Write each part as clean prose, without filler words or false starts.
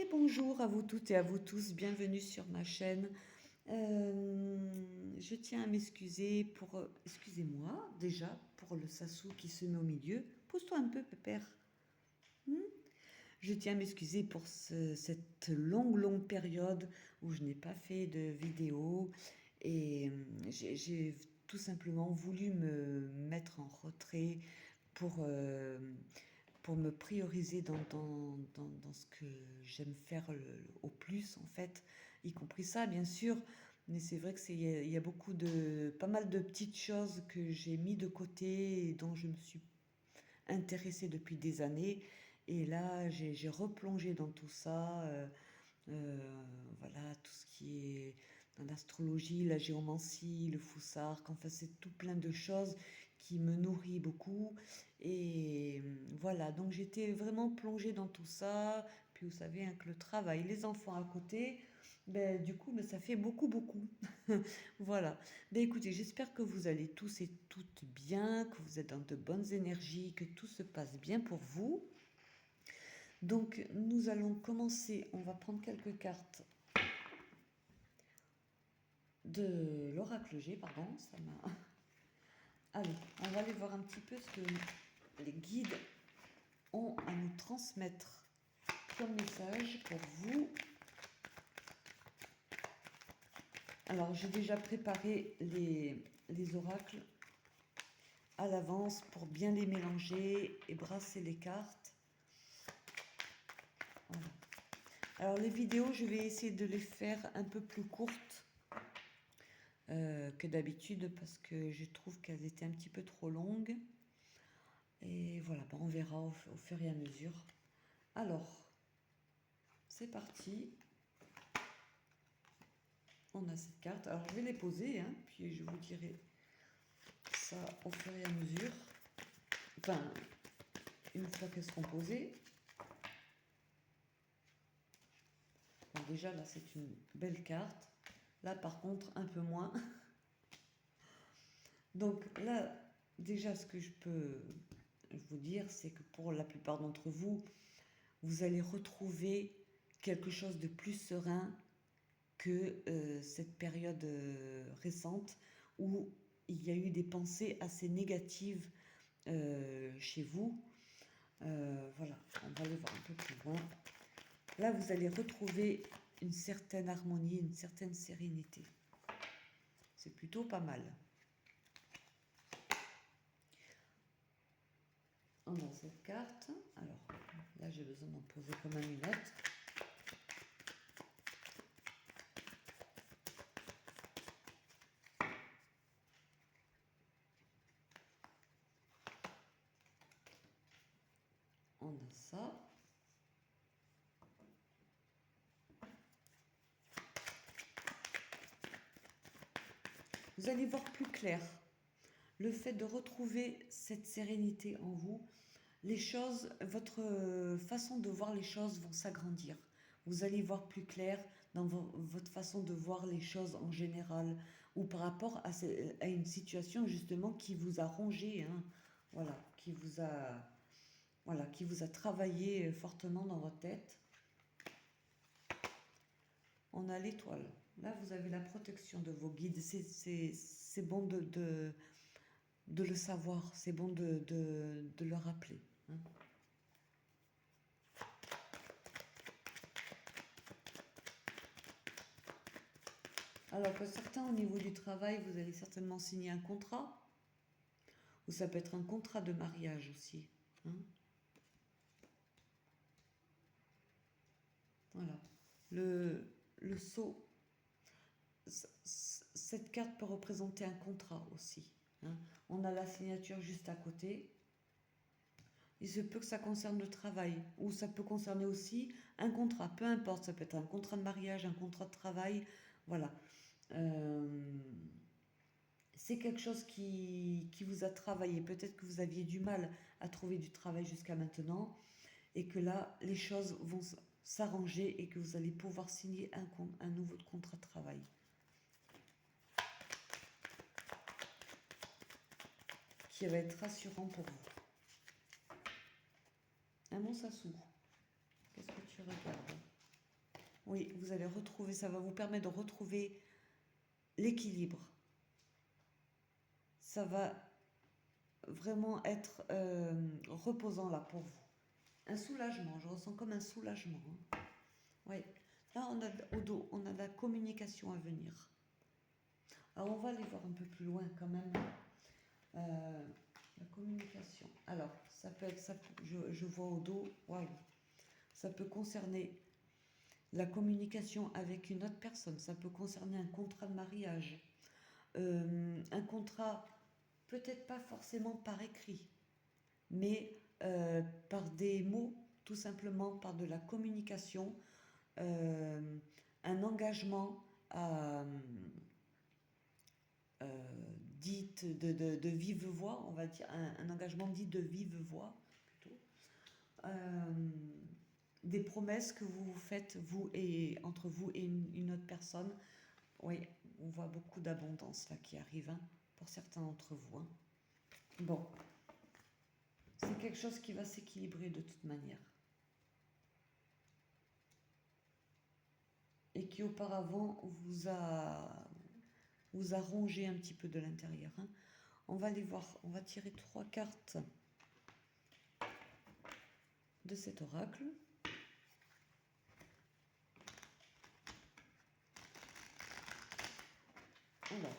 Et bonjour à vous toutes et à vous tous, bienvenue sur ma chaîne. Je tiens à m'excuser pour... excusez-moi déjà pour le Sassou qui se met au milieu. Pose-toi un peu, pépère. Hmm. Je tiens à m'excuser pour cette longue période où je n'ai pas fait de vidéo. Et j'ai tout simplement voulu me mettre en retrait pour... pour me prioriser dans ce que j'aime faire au plus, en fait, y compris ça, bien sûr. Mais c'est vrai que il y a beaucoup pas mal de petites choses que j'ai mis de côté et dont je me suis intéressée depuis des années. Et là, j'ai replongé dans tout ça. Voilà, tout ce qui est dans l'astrologie, la géomancie, le foussark, enfin c'est tout plein de choses qui me nourrit beaucoup. Et voilà, donc j'étais vraiment plongée dans tout ça. Puis vous savez hein, que le travail, les enfants à côté, ben, du coup, ben, ça fait beaucoup. Voilà. Ben, écoutez, j'espère que vous allez tous et toutes bien, que vous êtes dans de bonnes énergies, que tout se passe bien pour vous. Donc nous allons commencer, on va prendre quelques cartes de l'oracle G, pardon, ça m'a... Allez, on va aller voir un petit peu ce que les guides ont à nous transmettre comme message pour vous. Alors j'ai déjà préparé les oracles à l'avance pour bien les mélanger et brasser les cartes. Voilà. Alors les vidéos, je vais essayer de les faire un peu plus courtes que d'habitude parce que je trouve qu'elles étaient un petit peu trop longues. Et voilà, on verra au fur et à mesure. Alors, c'est parti. On a cette carte. Alors, je vais les poser, hein, puis je vous dirai ça au fur et à mesure. Enfin, une fois qu'elles seront posées. Bon, déjà, là, c'est une belle carte. Là, par contre, un peu moins. Donc là, déjà, ce que je peux vous dire, c'est que pour la plupart d'entre vous, vous allez retrouver quelque chose de plus serein que cette période récente où il y a eu des pensées assez négatives chez vous. Voilà, on va aller voir un peu plus loin. Là, vous allez retrouver une certaine harmonie, une certaine sérénité. C'est plutôt pas mal. On a cette carte. Alors, là, j'ai besoin d'en poser comme même une autre. On a ça. Vous allez voir plus clair. Le fait de retrouver cette sérénité en vous, les choses, votre façon de voir les choses vont s'agrandir. Vous allez voir plus clair dans votre façon de voir les choses en général ou par rapport à une situation justement qui vous a rongé, hein, voilà, qui vous a travaillé fortement dans votre tête. On a l'étoile. Là, vous avez la protection de vos guides. C'est bon de le savoir. C'est bon de le rappeler. Hein. Alors, pour certains, au niveau du travail, vous allez certainement signer un contrat. Ou ça peut être un contrat de mariage aussi. Hein. Voilà. Le sceau. Cette carte peut représenter un contrat aussi. Hein. On a la signature juste à côté. Il se peut que ça concerne le travail, ou ça peut concerner aussi un contrat, peu importe, ça peut être un contrat de mariage, un contrat de travail, voilà. C'est quelque chose qui vous a travaillé. Peut-être que vous aviez du mal à trouver du travail jusqu'à maintenant, et que là, les choses vont s'arranger et que vous allez pouvoir signer un nouveau contrat de travail. Qui va être rassurant pour vous. Mon Sassou, qu'est-ce que tu regardes? Oui, vous allez retrouver, ça va vous permettre de retrouver l'équilibre. Ça va vraiment être reposant là pour vous. Un soulagement, je ressens comme un soulagement, hein. Oui, là on a au dos, on a la communication à venir. Alors on va aller voir un peu plus loin quand même. La communication. Alors, ça peut être, je vois au dos, waouh, ça peut concerner la communication avec une autre personne, ça peut concerner un contrat de mariage, un contrat peut-être pas forcément par écrit, mais par des mots, tout simplement par de la communication, euh, un engagement à, dite de vive voix, on va dire, un engagement dit de vive voix plutôt. Euh, des promesses que vous vous faites, vous et entre vous et une autre personne. Oui, on voit beaucoup d'abondance là qui arrive, hein, pour certains d'entre vous, hein. Bon, c'est quelque chose qui va s'équilibrer de toute manière. Et qui auparavant vous a rongé un petit peu de l'intérieur, hein. On va aller voir, on va tirer 3 cartes de cet oracle. Alors,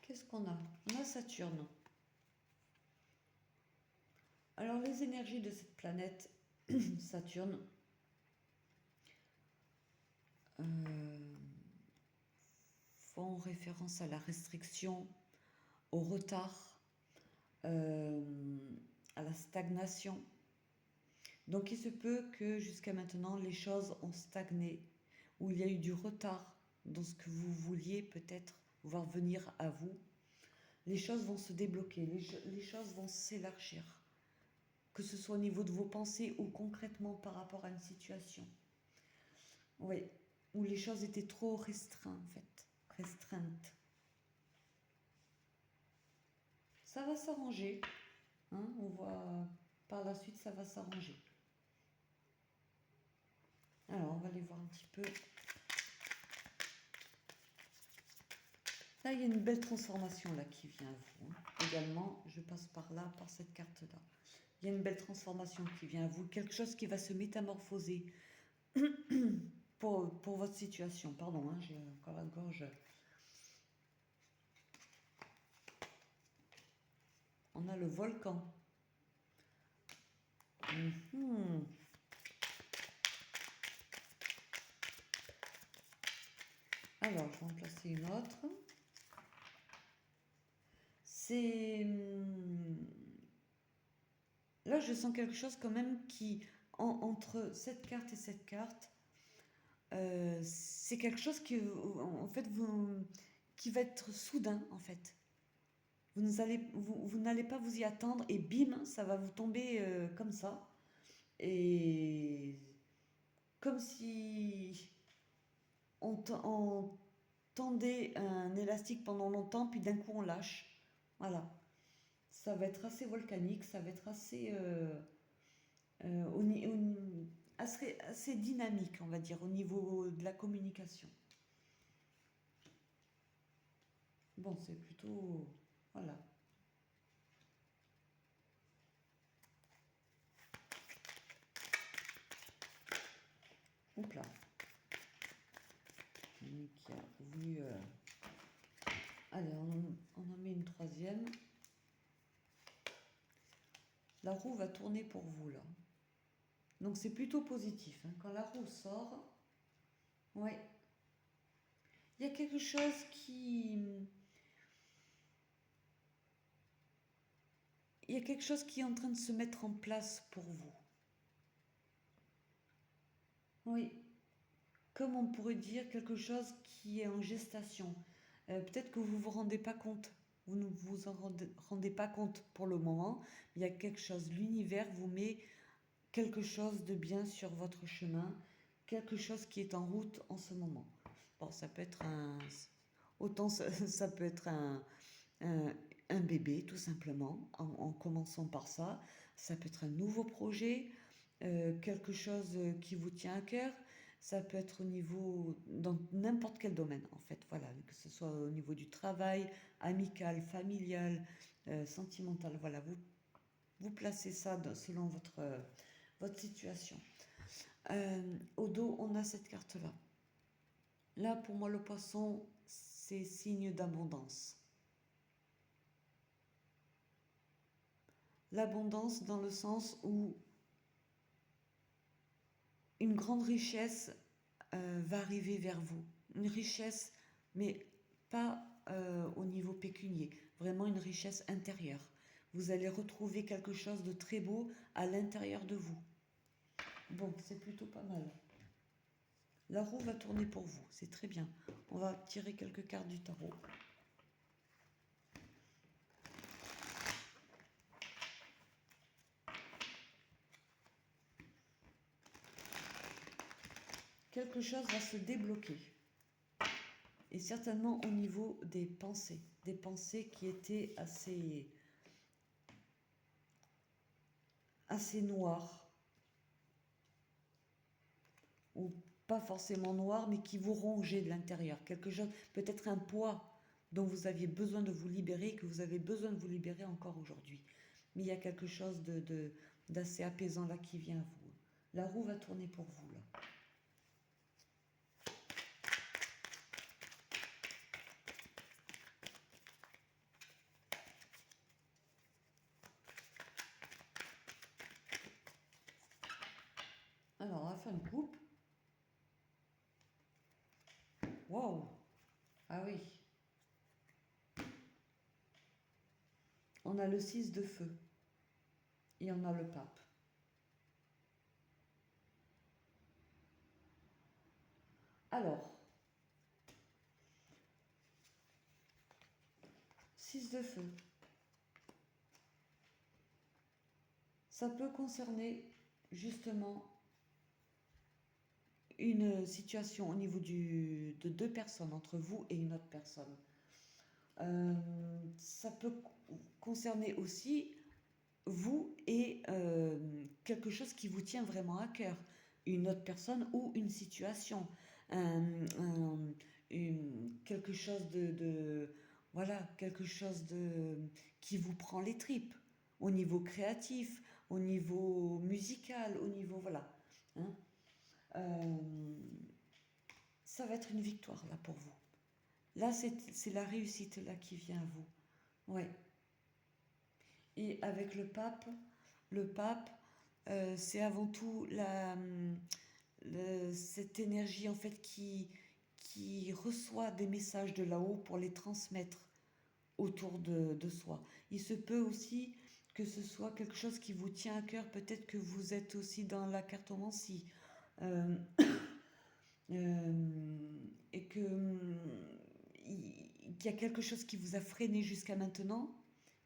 qu'est-ce qu'on a? On a Saturne. Alors les énergies de cette planète, Saturne, font référence à la restriction, au retard, euh, à la stagnation. Donc il se peut que jusqu'à maintenant les choses ont stagné, ou il y a eu du retard dans ce que vous vouliez peut-être voir venir à vous. Les choses vont se débloquer, les choses vont s'élargir, que ce soit au niveau de vos pensées ou concrètement par rapport à une situation. Oui, où les choses étaient trop restreintes en fait, restreintes. Ça va s'arranger, hein, on voit par la suite ça va s'arranger. Alors on va aller voir un petit peu. Là il y a une belle transformation là qui vient à vous, hein. Également, je passe par là, par cette carte là. Il y a une belle transformation qui vient à vous, quelque chose qui va se métamorphoser pour votre situation. Pardon, hein, j'ai encore la gorge. On a le volcan. Alors, je vais en placer une autre. C'est... Là, je sens quelque chose quand même qui, entre cette carte et cette carte, c'est quelque chose qui, en fait, qui va être soudain, en fait. Vous n'allez pas vous y attendre et bim, ça va vous tomber comme ça. Et comme si on tendait un élastique pendant longtemps, puis d'un coup on lâche. Voilà. Ça va être assez volcanique, ça va être assez, assez dynamique, on va dire, au niveau de la communication. Bon, c'est plutôt... Voilà. Hop là. Qui a voulu... Allez, on en met une troisième. La roue va tourner pour vous, là. Donc, c'est plutôt positif, hein. Quand la roue sort, ouais, il y a quelque chose qui... Il y a quelque chose qui est en train de se mettre en place pour vous. Oui, comme on pourrait dire quelque chose qui est en gestation. Peut-être que vous ne vous rendez pas compte. vous ne vous en rendez pas compte pour le moment. Il y a quelque chose, l'univers vous met quelque chose de bien sur votre chemin, quelque chose qui est en route en ce moment. Bon, ça peut être autant ça peut être un, un bébé, tout simplement, en commençant par ça. Ça peut être un nouveau projet, quelque chose qui vous tient à cœur. Ça peut être au niveau, dans n'importe quel domaine, en fait, voilà, que ce soit au niveau du travail, amical, familial, sentimental, voilà, vous placez ça selon votre situation. Au dos, on a cette carte-là. Là, pour moi, le poisson, c'est signe d'abondance. L'abondance dans le sens où une grande richesse va arriver vers vous. Une richesse, mais pas au niveau pécunier, vraiment une richesse intérieure. Vous allez retrouver quelque chose de très beau à l'intérieur de vous. Bon, c'est plutôt pas mal. La roue va tourner pour vous, c'est très bien. On va tirer quelques cartes du tarot. Quelque chose va se débloquer. Et certainement au niveau des pensées qui étaient assez noires, ou pas forcément noires, mais qui vous rongeaient de l'intérieur. Quelque chose, peut-être un poids dont vous aviez besoin de vous libérer, que vous avez besoin de vous libérer encore aujourd'hui. Mais il y a quelque chose d'assez apaisant là qui vient à vous. La roue va tourner pour vous là. Alors, on va faire une coupe. Waouh! Ah oui. On a le 6 de feu. Et on a le pape. Alors, 6 de feu. Ça peut concerner justement une situation au niveau de deux personnes, entre vous et une autre personne. Ça peut concerner aussi vous et quelque chose qui vous tient vraiment à cœur, une autre personne ou une situation, quelque chose voilà, quelque chose qui vous prend les tripes, au niveau créatif, au niveau musical, au niveau, voilà. Hein. Ça va être une victoire là pour vous. Là, c'est la réussite là qui vient à vous. Ouais. Et avec le pape, c'est avant tout cette énergie en fait qui reçoit des messages de là-haut pour les transmettre autour de soi. Il se peut aussi que ce soit quelque chose qui vous tient à cœur, peut-être que vous êtes aussi dans la cartomancie. Euh, et qu'il y a quelque chose qui vous a freiné jusqu'à maintenant,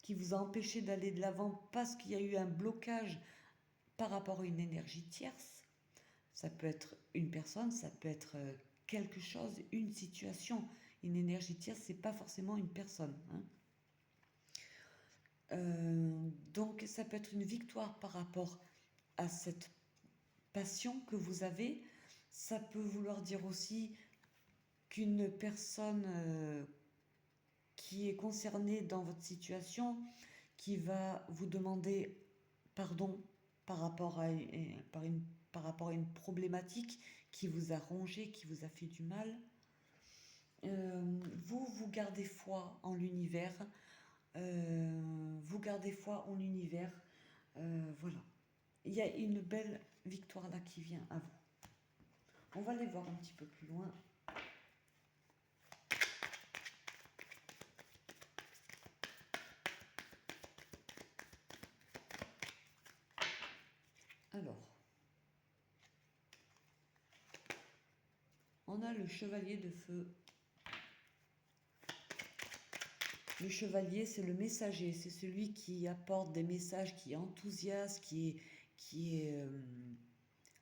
qui vous a empêché d'aller de l'avant parce qu'il y a eu un blocage par rapport à une énergie tierce. Ça peut être une personne, ça peut être quelque chose, une situation. Une énergie tierce, c'est pas forcément une personne. Hein. Donc ça peut être une victoire par rapport à cette passion que vous avez. Ça peut vouloir dire aussi qu'une personne qui est concernée dans votre situation, qui va vous demander pardon par rapport à une problématique qui vous a rongé, qui vous a fait du mal, vous gardez foi en l'univers, voilà. Il y a une belle victoire là qui vient à vous. On va aller voir un petit peu plus loin. Alors, on a le chevalier de feu, Le chevalier, c'est le messager, c'est celui qui apporte des messages, qui est enthousiaste, qui est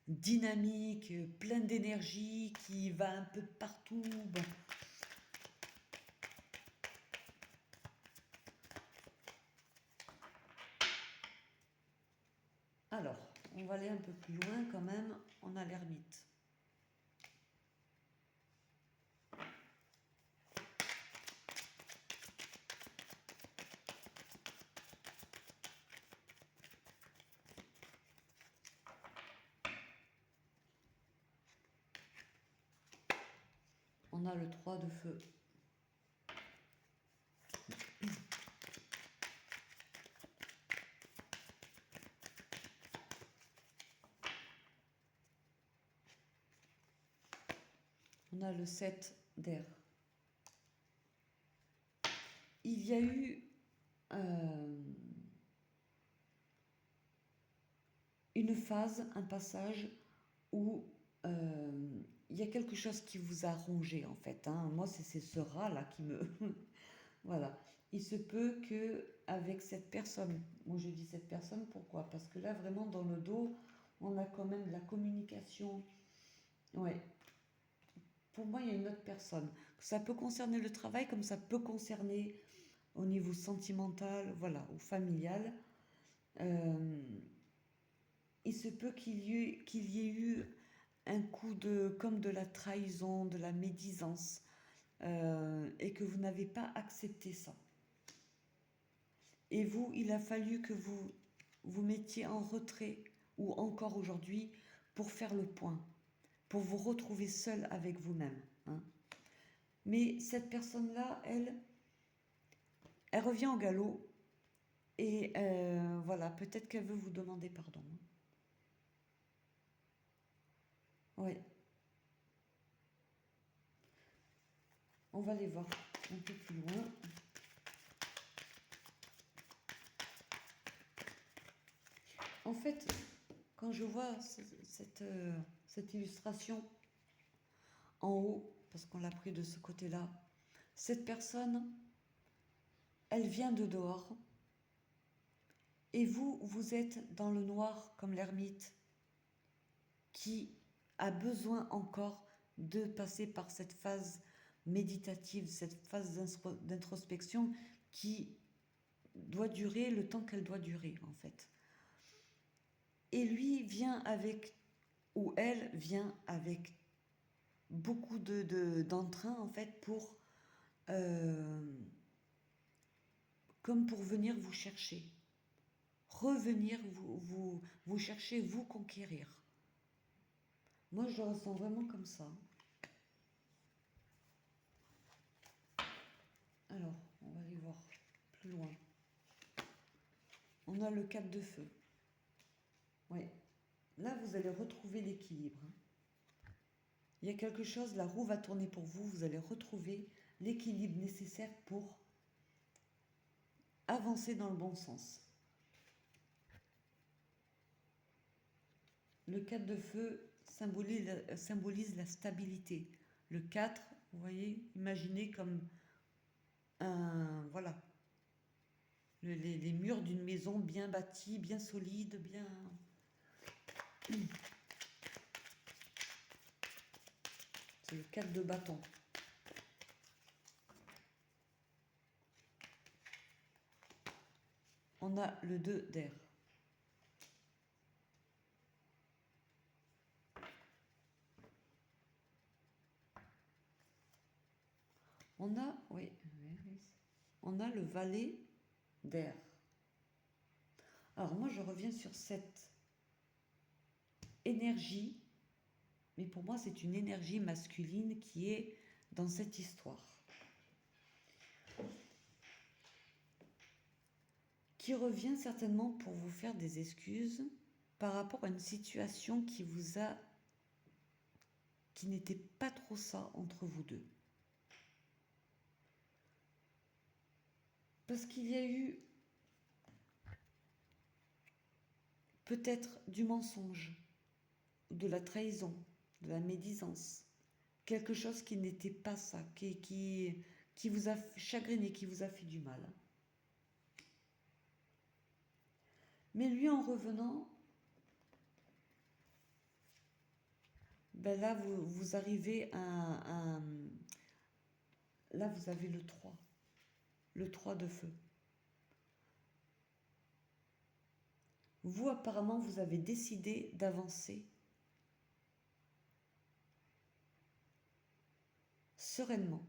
dynamique, plein d'énergie, qui va un peu partout. Bon. Alors, on va aller un peu plus loin quand même. On a l'ermite. On a le 3 de feu. On a le 7 d'air. Il y a eu une phase, un passage où il y a quelque chose qui vous a rongé en fait. Hein. Moi, c'est ce rat-là qui me... Voilà. Il se peut que avec cette personne, moi je dis cette personne, pourquoi? Parce que là, vraiment, dans le dos, on a quand même de la communication. Ouais. Pour moi, il y a une autre personne. Ça peut concerner le travail comme ça peut concerner au niveau sentimental, voilà, ou familial. Euh, il se peut qu'il y ait eu un coup de, comme de la trahison, de la médisance, et que vous n'avez pas accepté ça. Et vous, il a fallu que vous vous mettiez en retrait, ou encore aujourd'hui, pour faire le point, pour vous retrouver seul avec vous-même. Hein. Mais cette personne-là, elle revient au galop, et voilà, peut-être qu'elle veut vous demander pardon. Oui, on va aller voir un peu plus loin. En fait, quand je vois cette illustration en haut, parce qu'on l'a pris de ce côté-là, cette personne, elle vient de dehors, et vous, vous êtes dans le noir comme l'ermite, qui a besoin encore de passer par cette phase méditative, cette phase d'introspection qui doit durer le temps qu'elle doit durer en fait. Et lui vient avec, ou elle vient avec beaucoup d'entrain en fait pour, comme pour venir vous chercher, revenir vous chercher, vous conquérir. Moi je le ressens vraiment comme ça. Alors, on va aller voir plus loin. On a le 4 de feu. Oui. Là, vous allez retrouver l'équilibre. Il y a quelque chose, la roue va tourner pour vous, vous allez retrouver l'équilibre nécessaire pour avancer dans le bon sens. Le 4 de feu symbolise la stabilité. Le 4, vous voyez, imaginez comme un... Voilà. Les murs d'une maison bien bâtie, bien solide, bien... C'est le 4 de bâton. On a le 2 d'air. On a, oui, on a le valet d'air. Alors moi, je reviens sur cette énergie, mais pour moi, c'est une énergie masculine qui est dans cette histoire. Qui revient certainement pour vous faire des excuses par rapport à une situation qui n'était pas trop ça entre vous deux. Parce qu'il y a eu peut-être du mensonge, de la trahison, de la médisance, quelque chose qui n'était pas ça, qui vous a chagriné, qui vous a fait du mal. Mais lui, en revenant, ben là, vous arrivez à... Là, vous avez le 3 de feu. Vous, apparemment, vous avez décidé d'avancer sereinement.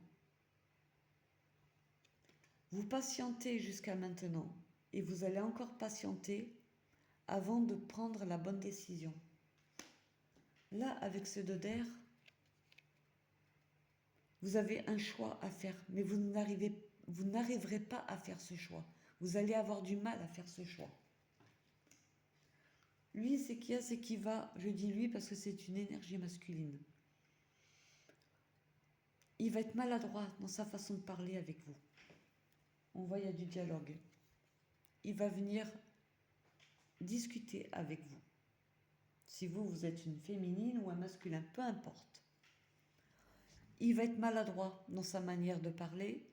Vous patientez jusqu'à maintenant et vous allez encore patienter avant de prendre la bonne décision. Là, avec ce 2 d'air, vous avez un choix à faire, mais vous n'arriverez pas à faire ce choix. Vous allez avoir du mal à faire ce choix. Lui, c'est qu'il va, je dis lui parce que c'est une énergie masculine. Il va être maladroit dans sa façon de parler avec vous. On voit, il y a du dialogue. Il va venir discuter avec vous. Si vous êtes une féminine ou un masculin, peu importe. Il va être maladroit dans sa manière de parler,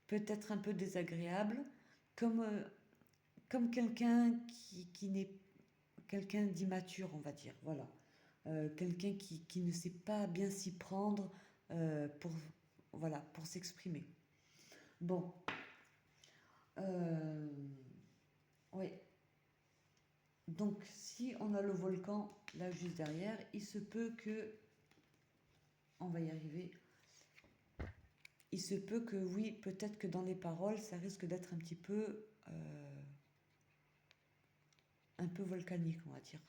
peut-être un peu désagréable, comme quelqu'un qui n'est quelqu'un d'immature, on va dire. Voilà. Quelqu'un qui ne sait pas bien s'y prendre pour s'exprimer. Bon. Oui. Donc, si on a le volcan là juste derrière, il se peut que... On va y arriver. Il se peut que, oui, peut-être que dans les paroles, ça risque d'être un peu volcanique, on va dire.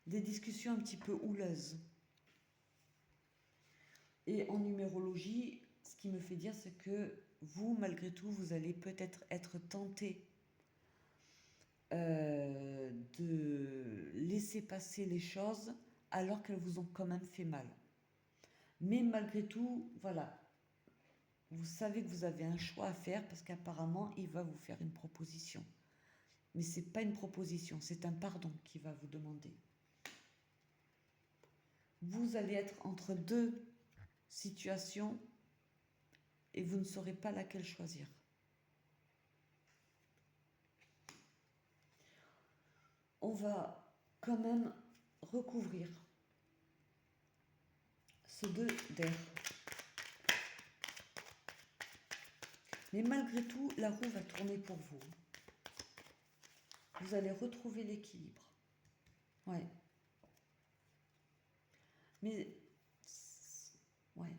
Des discussions un petit peu houleuses. Et en numérologie, ce qui me fait dire, c'est que vous, malgré tout, vous allez peut-être être tenté de laisser passer les choses alors qu'elles vous ont quand même fait mal. Mais malgré tout, voilà, vous savez que vous avez un choix à faire parce qu'apparemment, il va vous faire une proposition. Mais ce n'est pas une proposition, c'est un pardon qu'il va vous demander. Vous allez être entre 2 situations et vous ne saurez pas laquelle choisir. On va quand même recouvrir ce 2 d'air. Mais malgré tout, la roue va tourner pour vous. Vous allez retrouver l'équilibre. Ouais. Mais... Ouais.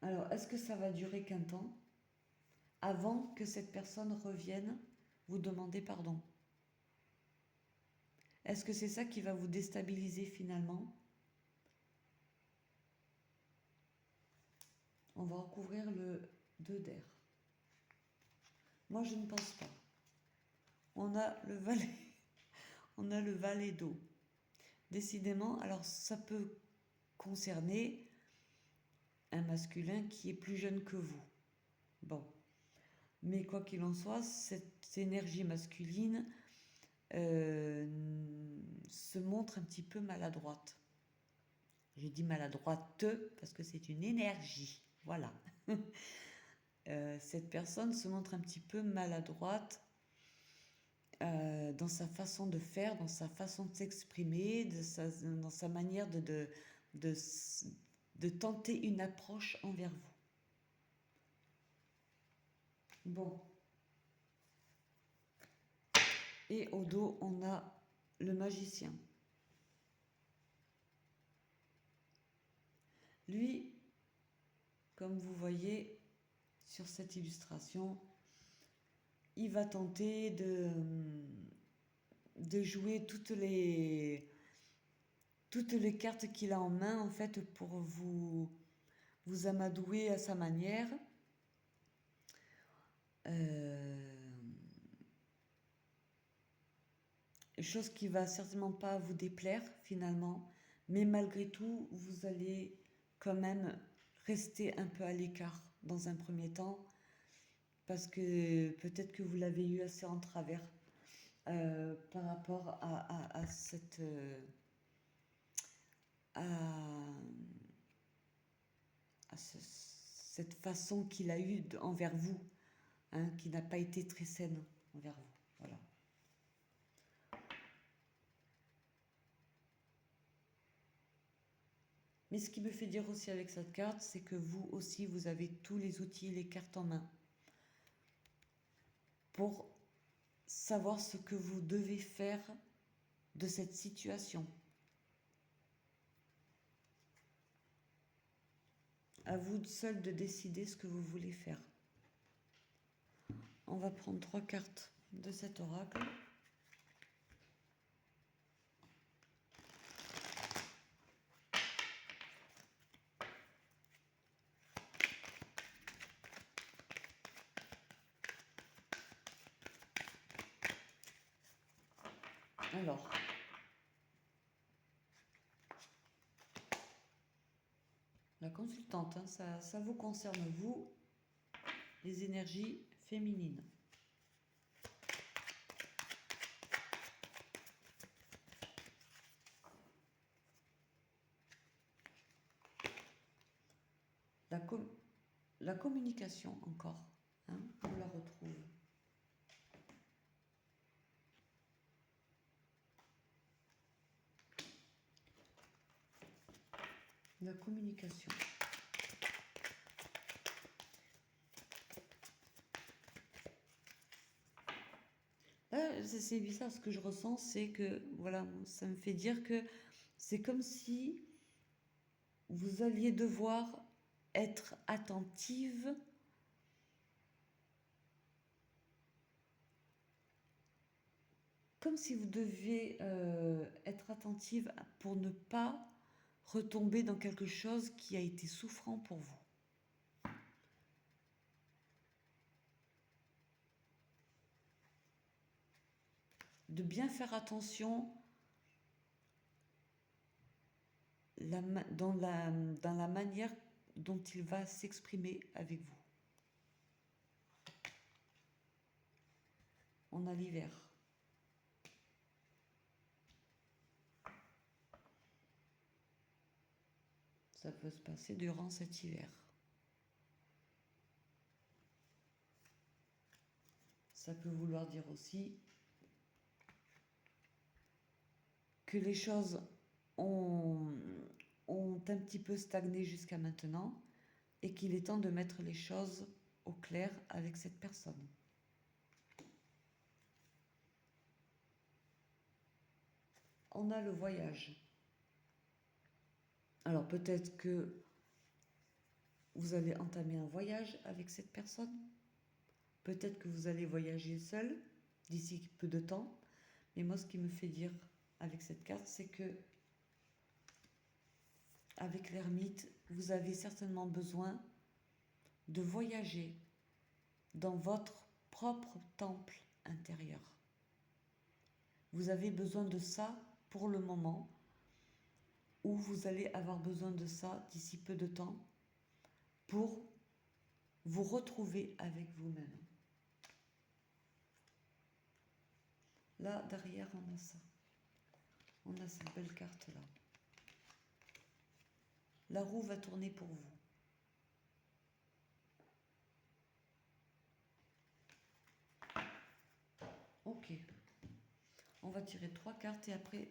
Alors, est-ce que ça va durer qu'un temps avant que cette personne revienne vous demander pardon? Est-ce que c'est ça qui va vous déstabiliser finalement? On va recouvrir le 2 d'air. Moi, je ne pense pas. On a le valet, on a le valet d'eau. Décidément, alors ça peut concerner un masculin qui est plus jeune que vous. Bon. Mais quoi qu'il en soit, cette énergie masculine se montre un petit peu maladroite. Je dis maladroite parce que c'est une énergie. Voilà. Cette personne se montre un petit peu maladroite dans sa façon de faire, dans sa façon de s'exprimer, dans sa manière de tenter une approche envers vous. Bon. Et au dos, on a le magicien. Lui, comme vous voyez sur cette illustration, il va tenter de jouer toutes les cartes qu'il a en main, en fait, pour vous amadouer à sa manière. Chose qui va certainement pas vous déplaire finalement, mais malgré tout, vous allez quand même rester un peu à l'écart dans un premier temps, parce que peut-être que vous l'avez eu assez en travers par rapport à cette à, cette façon qu'il a eue envers vous, hein, qui n'a pas été très saine envers vous. Voilà. Mais ce qui me fait dire aussi avec cette carte, c'est que vous aussi, vous avez tous les outils, les cartes en main pour savoir ce que vous devez faire de cette situation. À vous seul de décider ce que vous voulez faire. On va prendre 3 cartes de cet oracle. Alors, la consultante, hein, ça vous concerne, vous, les énergies féminines. La communication encore, hein, on la retrouve. La communication. Là, c'est bizarre, ce que je ressens, c'est que, voilà, ça me fait dire que c'est comme si vous alliez devoir être attentive comme si vous deviez être attentive pour ne pas retomber dans quelque chose qui a été souffrant pour vous. De bien faire attention dans la manière dont il va s'exprimer avec vous. On a l'hiver. Ça peut se passer durant cet hiver. Ça peut vouloir dire aussi que les choses ont un petit peu stagné jusqu'à maintenant et qu'il est temps de mettre les choses au clair avec cette personne. On a le voyage. Alors peut-être que vous allez entamer un voyage avec cette personne. Peut-être que vous allez voyager seul d'ici peu de temps. Mais moi, ce qui me fait dire avec cette carte, c'est que avec l'ermite, vous avez certainement besoin de voyager dans votre propre temple intérieur. Vous avez besoin de ça pour le moment, ou vous allez avoir besoin de ça d'ici peu de temps pour vous retrouver avec vous-même. Là, derrière, on a ça. On a cette belle carte-là. La roue va tourner pour vous. Ok. On va tirer 3 cartes et après,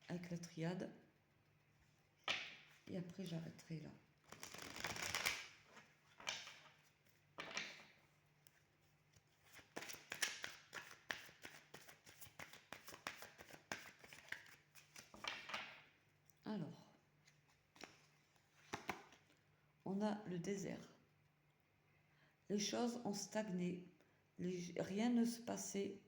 avec la triade. Et après, j'arrêterai là. Alors, on a le désert. Les choses ont stagné. Rien ne se passait.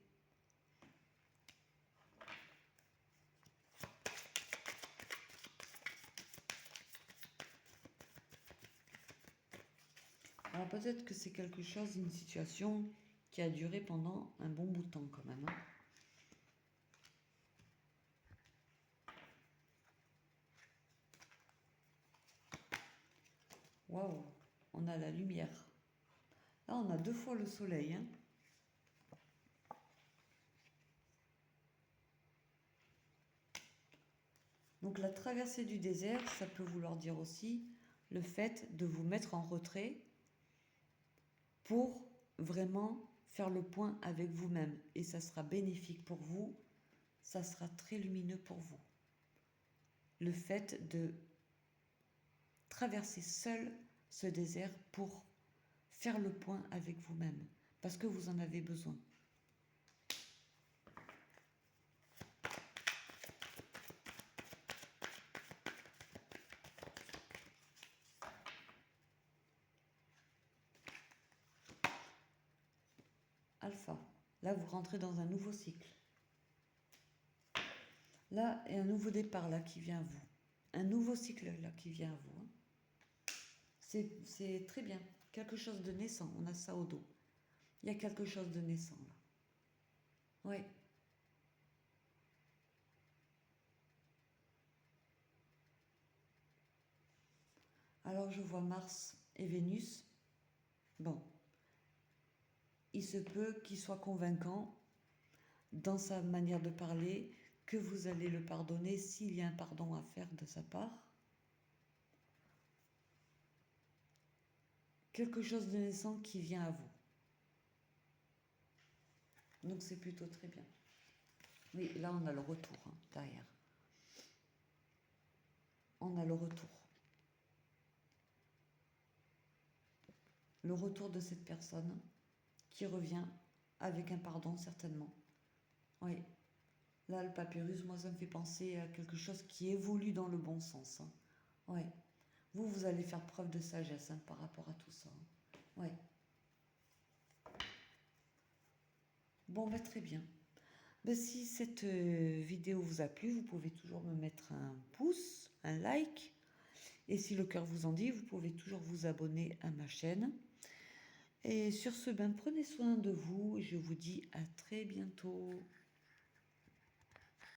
Alors peut-être que c'est quelque chose, une situation qui a duré pendant un bon bout de temps quand même. Hein. Waouh, on a la lumière. Là, on a 2 fois le soleil. Hein. Donc la traversée du désert, ça peut vouloir dire aussi le fait de vous mettre en retrait pour vraiment faire le point avec vous-même. Et ça sera bénéfique pour vous, ça sera très lumineux pour vous. Le fait de traverser seul ce désert pour faire le point avec vous-même, parce que vous en avez besoin. Alpha, là vous rentrez dans un nouveau cycle. Là, il y a un nouveau départ là qui vient à vous. Un nouveau cycle là qui vient à vous. C'est très bien. Quelque chose de naissant, on a ça au dos. Il y a quelque chose de naissant là. Oui. Alors je vois Mars et Vénus. Bon, il se peut qu'il soit convaincant dans sa manière de parler, que vous allez le pardonner s'il y a un pardon à faire de sa part. Quelque chose de naissant qui vient à vous. Donc c'est plutôt très bien. Oui, là on a le retour derrière. On a le retour. Le retour de cette personne qui revient avec un pardon certainement. Oui. Là, le papyrus, moi, ça me fait penser à quelque chose qui évolue dans le bon sens. Oui. Vous allez faire preuve de sagesse par rapport à tout ça. Oui. Bon, bah, très bien. Bah, si cette vidéo vous a plu, vous pouvez toujours me mettre un pouce, un like. Et si le cœur vous en dit, vous pouvez toujours vous abonner à ma chaîne. Et sur ce, ben, prenez soin de vous. Je vous dis à très bientôt.